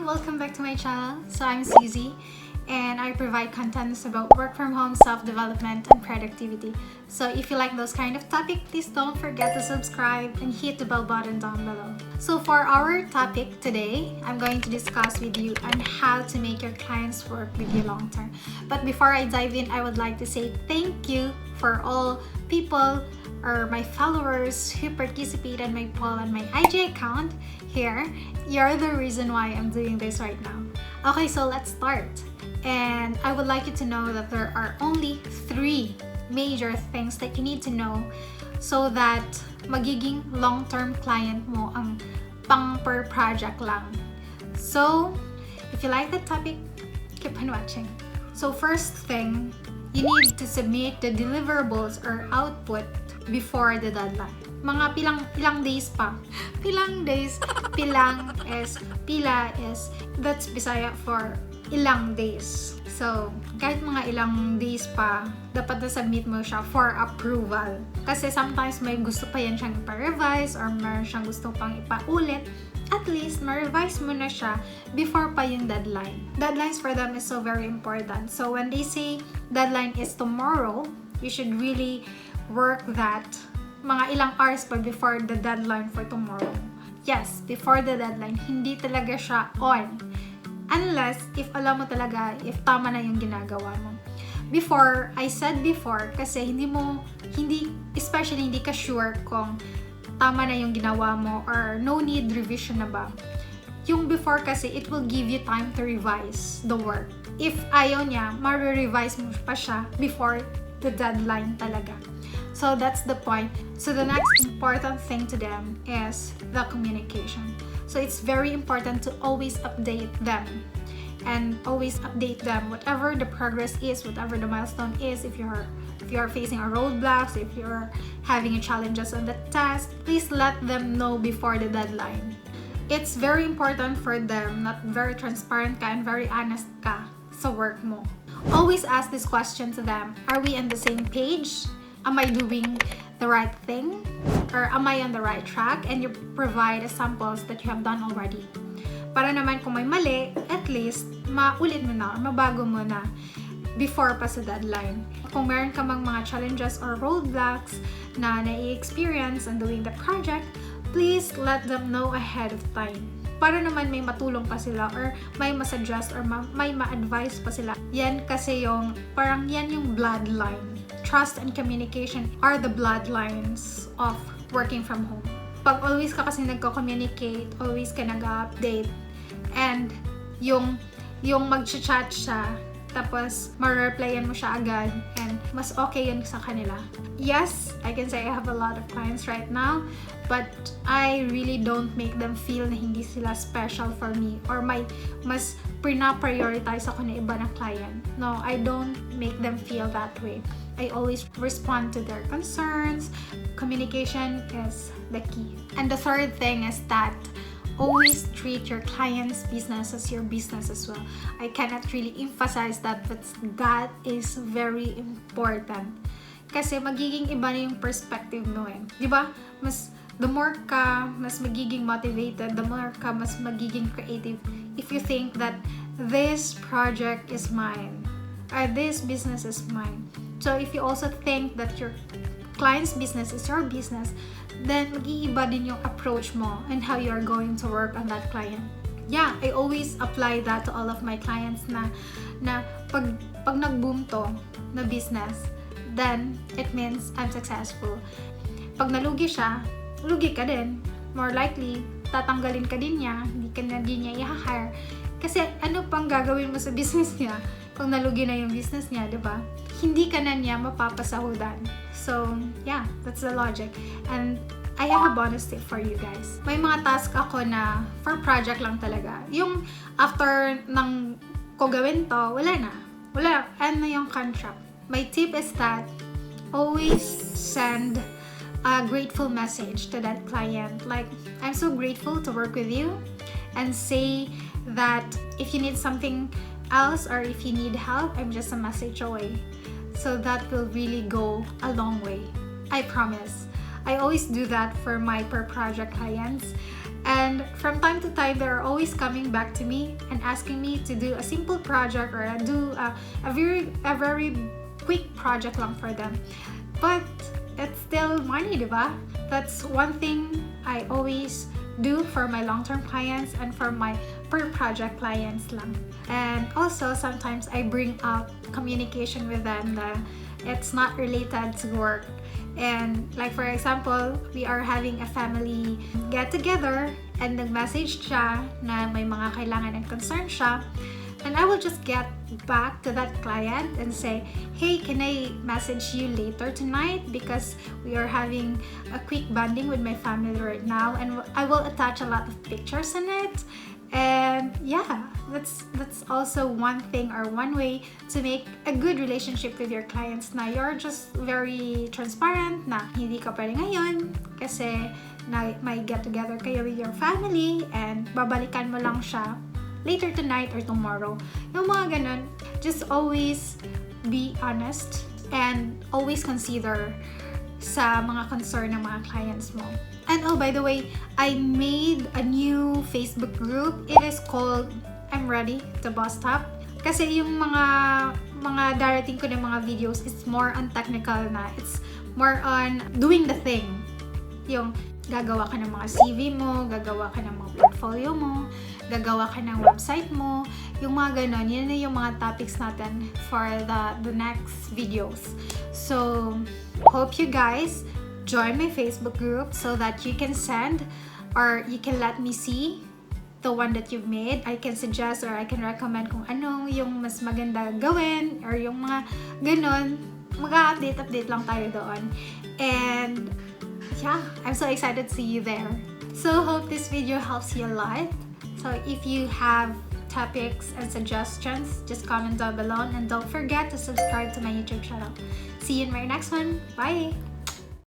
everyone, welcome back to my channel. So I'm Suzy and I provide contents about work from home, self-development, and productivity. So if you like those kind of topics, please don't forget to subscribe and hit the bell button down below. So for our topic today, I'm going to discuss with you on how to make your clients work with you long term. But before I dive in, I would like to say thank you for all people or my followers who participated in my poll on my IG account here. You're the reason why I'm doing this right now. Okay, so let's start. And I would like you to know that there are only 3 major things that you need to know so that magiging long-term client mo ang pang per project lang. So, if you like the topic, keep on watching. So first thing, you need to submit the deliverables or output before the deadline. Mga pilang days pa. Pilang days. Pila is that's Bisaya for ilang days. So, kahit mga ilang days pa, dapat na-submit mo siya for approval. Kasi sometimes may gusto pa yan siyang ipa-revise or meron siyang gusto pang ipaulit. At least, ma-revise mo na siya before pa yung deadline. Deadlines for them is so very important. So, when they say deadline is tomorrow, you should really work that mga ilang hours pa before the deadline for tomorrow. Yes, before the deadline, hindi talaga siya on. Unless, if alam mo talaga, if tama na yung ginagawa mo. Before, I said before, kasi especially hindi ka sure kung tama na yung ginawa mo or no need revision na ba. Yung before kasi, it will give you time to revise the work. If ayaw niya, ma-revise mo pa siya before the deadline talaga. So that's the point. So the next important thing to them is the communication. So it's very important to always update them and always update them whatever the progress is, whatever the milestone is. If you're facing a roadblocks, if you're having challenges on the task, please let them know before the deadline. It's very important for them, not very transparent ka and very honest ka sa work mo. Always ask this question to them. Are we on the same page? Am I doing the right thing? Or am I on the right track? And you provide samples that you have done already. Para naman kung may mali, at least maulit mo na or mabago mo na before pa sa deadline. Kung meron ka mang mga challenges or roadblocks na nai-experience on doing the project, please let them know ahead of time. Para naman may matulong pa sila or may masuggest or may ma-advise pa sila. Yan kasi parang yan yung bloodline. Trust and communication are the bloodlines of working from home. Pag always ka kasi nagko-communicate, always ka nag-update, and yung mag-chat siya, tapos ma-replyan mo siya agad, and mas okay yun sa kanila. Yes, I can say I have a lot of clients right now, but I really don't make them feel na hindi sila special for me or mas prioritize ako na iba na client. No, I don't make them feel that way. I always respond to their concerns. Communication is the key. And the third thing is that always treat your client's business as your business as well. I cannot really emphasize that, but that is very important. Kasi magiging iba na yung perspective mo eh. Diba? The more ka, mas magiging motivated, the more ka, mas magiging creative if you think that this project is mine or this business is mine. So if you also think that your client's business is your business, then mag-iiba din yung approach mo and how you are going to work on that client. Yeah, I always apply that to all of my clients na pag nag-boom to na business, then it means I'm successful. Pag nalugi siya, lugi ka din. More likely, tatanggalin ka din niya, hindi ka na din niya i-hire. Kasi ano pang gagawin mo sa business niya kung nalugi na yung business niya, diba? Hindi ka na niya mapapasahudan. So, yeah, that's the logic. And I have a bonus tip for you guys. May mga task ako na for project lang talaga. Yung after ng ko gawin to, wala na. End na yung contract. My tip is that always send a grateful message to that client. Like, I'm so grateful to work with you, and say that if you need something else or if you need help, I'm just a message away. So that will really go a long way. I promise. I always do that for my per project clients. And from time to time, they're always coming back to me and asking me to do a simple project or do a very quick project lang for them. But it's still money, diba? That's one thing I always do for my long-term clients and for my per-project clients lang. And also, sometimes I bring up communication with them that it's not related to work. And like for example, we are having a family get-together and nag-message siya na may mga kailangan and concern siya. And I will just get back to that client and say, hey, can I message you later tonight because we are having a quick bonding with my family right now, and I will attach a lot of pictures in it. And yeah, that's also one thing or one way to make a good relationship with your clients na you're just very transparent na hindi ka pwede ngayon kasi na may get together kayo with your family and babalikan mo lang siya later tonight or tomorrow. Yung mga ganun, just always be honest and always consider sa mga concern ng mga clients mo. And oh, by the way, I made a new Facebook group. It is called I'm Ready to BossedUp. Kasi yung mga darating ko ng mga videos, it's more on technical na. It's more on doing the thing. Yung gagawa ka ng mga CV mo, gagawa ka ng mga portfolio mo, gagawa ka ng website mo, yung mga ganon, yun na yung mga topics natin for the next videos. So, hope you guys join my Facebook group so that you can send or you can let me see the one that you've made. I can suggest or I can recommend kung anong yung mas maganda gawin or yung mga ganon. Mag-update lang tayo doon. And yeah, I'm so excited to see you there. So hope this video helps you a lot. So if you have topics and suggestions, just comment down below and don't forget to subscribe to my YouTube channel. See you in my next one. Bye!